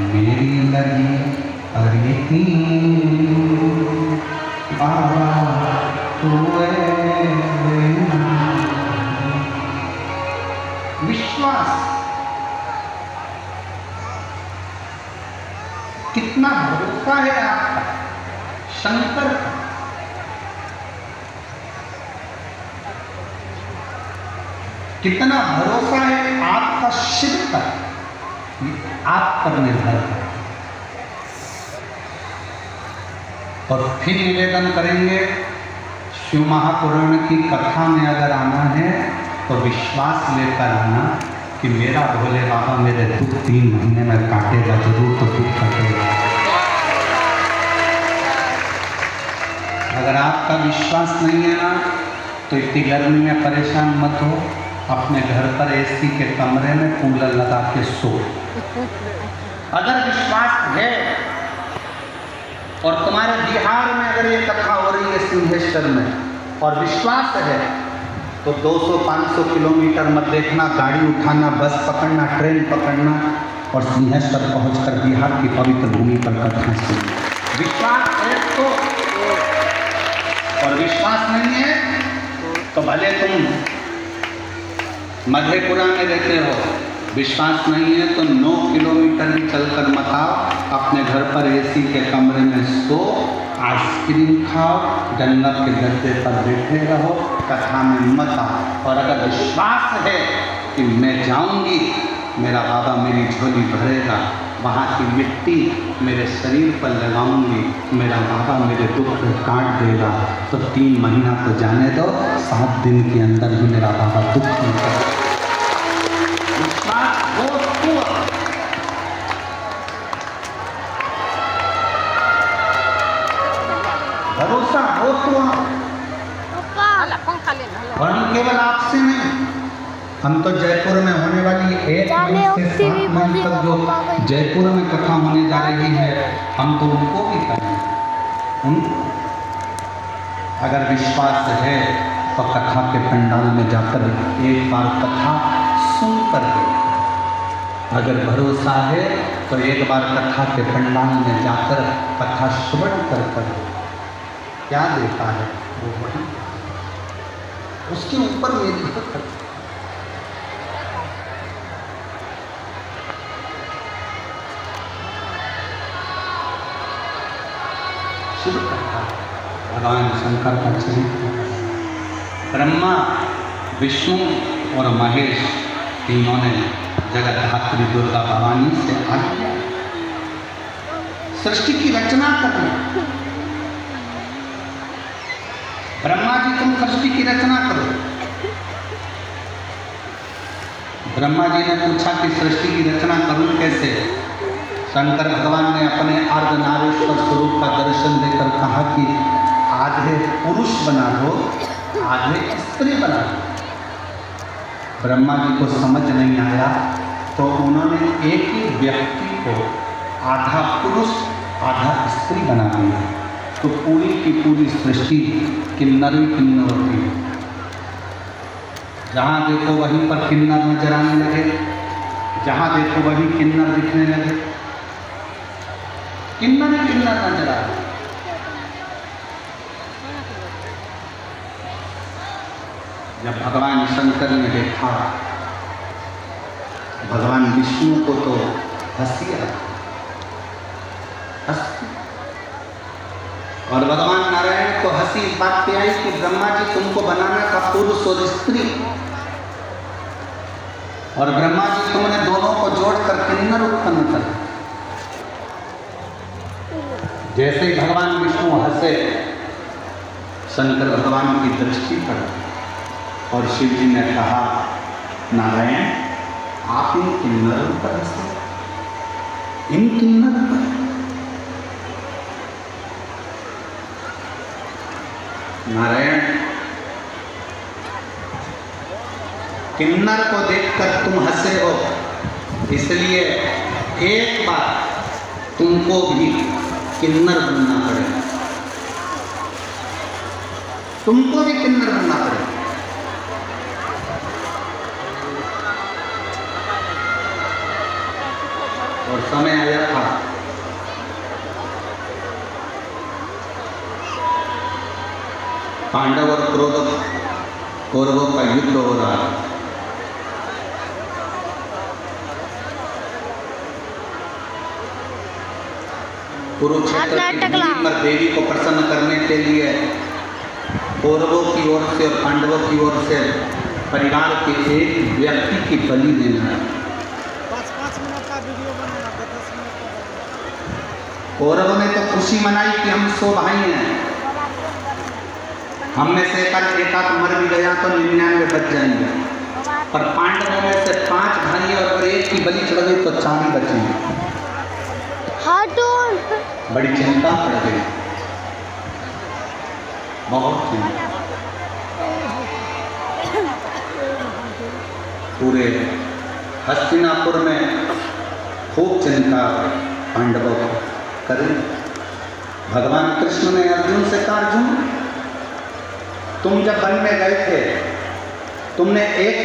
मेरी लगी अरीती बाबा विश्वास कितना भरोसा है आपका शंकर का, कितना भरोसा है आपका शिव पर, आप पर निर्भर है। और फिर निवेदन करेंगे, शिव महापुराण की कथा में अगर आना है तो विश्वास लेकर आना कि मेरा भोले बाबा मेरे दुख 3 महीने में काटेगा जरूर, तो दुख कटेगा। अगर आपका विश्वास नहीं है ना तो इतनी गर्मी में परेशान मत हो, अपने घर पर एसी के कमरे में कूलर लगा के सो। अगर विश्वास है और तुम्हारे बिहार में अगर ये कथा हो रही है सिंहेश्वर में और विश्वास है तो 200-500 किलोमीटर मत देखना, गाड़ी उठाना, बस पकड़ना, ट्रेन पकड़ना और सिंहेश्वर पहुंचकर बिहार की पवित्र भूमि पर कथा सुनना। विश्वास है तो, और विश्वास नहीं है तो भले तुम मधेपुरा में रहते हो, विश्वास नहीं है तो 9 किलोमीटर भी चलकर मत आओ, अपने घर पर एसी के कमरे में सो, आइसक्रीम खाओ, जन्नत के गद्दे पर बैठे रहो, कथा में मत आओ। और अगर विश्वास है कि मैं जाऊंगी, मेरा बाबा मेरी झोली भरेगा, वहाँ की मिट्टी मेरे शरीर पर लगाऊंगी, मेरा बाबा मेरे दुख को काट देगा, तो 3 महीना तो जाने दो, 7 दिन के अंदर ही मेरा बाबा दुख नहीं करेगा। विश्वास हो तो, भरोसा हो तो, और हम केवल आपसे नहीं, हम तो जयपुर में होने वाली 1 मई से 7 मई तक जो जयपुर में कथा होने जा रही है, हम तो उनको भी करेंगे। अगर विश्वास है तो कथा के पंडाल में जाकर एक बार कथा सुनकर देखो। अगर भरोसा है तो एक बार कथा के पंडाल में जाकर कथा श्रवण कर क्या देखा है वो वही उसके ऊपर निर्भर करता। शिव कथा भगवान शंकर का चरित्र, ब्रह्मा, विष्णु और महेश तीनों ने जगत धात्री दुर्गा भवानी से आज्ञा सृष्टि की रचना करनी। ब्रह्मा जी तुम सृष्टि की रचना करो। ब्रह्मा जी ने पूछा कि सृष्टि की रचना करूं कैसे? शंकर भगवान ने अपने अर्धनारीश्वर स्वरूप का दर्शन देकर कहा कि आधे पुरुष बना दो, आधे स्त्री बना दो। ब्रह्मा जी को समझ नहीं आया तो उन्होंने एक ही व्यक्ति को आधा पुरुष आधा स्त्री बना दिया, तो पूरी की पूरी सृष्टि किन्नर ही किन्नर होती है। जहाँ देखो वहीं पर किन्नर नजर आने लगे, जहाँ देखो वहीं किन्नर दिखने लगे, किन्नर ही किन्नर नजर आ रहे। जब भगवान शंकर ने देखा, भगवान विष्णु को तो हंसी आई, और भगवान नारायण को हंसी इस बात पे आई कि ब्रह्मा जी तुमको बनाना था पुरुष और स्त्री, और ब्रह्मा जी तुमने दोनों को जोड़कर किन्नर उत्पन्न कर। जैसे ही भगवान विष्णु हंसे, शंकर भगवान की दृष्टि पड़ी और शिव जी ने कहा, नारायण आप इन किन्नरों पर हंसे, इन किन्नर पर। नारायण किन्नर को देखकर तुम हंसे हो, इसलिए एक बार तुमको भी किन्नर बनना पड़ेगा, तुमको भी किन्नर बनना पड़ेगा। समय आया था पांडव और कौरवों का युद्ध हो रहा है। कुरुक्षेत्र की भूमि पर देवी को प्रसन्न करने के लिए कौरवों की ओर से और पांडवों की ओर से परिवार के एक व्यक्ति की बलि देना है। 5 मिनट का वीडियो बनाना, 10 मिनट का। कौरवों ने तो खुशी मनाई कि हम 100 भाई हैं, हम में से एक आध मर भी गया तो 99 बच जाएंगे, पर पांडवों में से 5 भाई और अगर एक की बलि चढ़ गई तो 4 ही बचेंगे। बड़ी चिंता पड़ गई, बहुत चिंता। पूरे हस्तिनापुर में खूब चिंता पांडवों को करी। भगवान कृष्ण ने अर्जुन से कहा, अर्जुन तुम जब वन में गए थे तुमने एक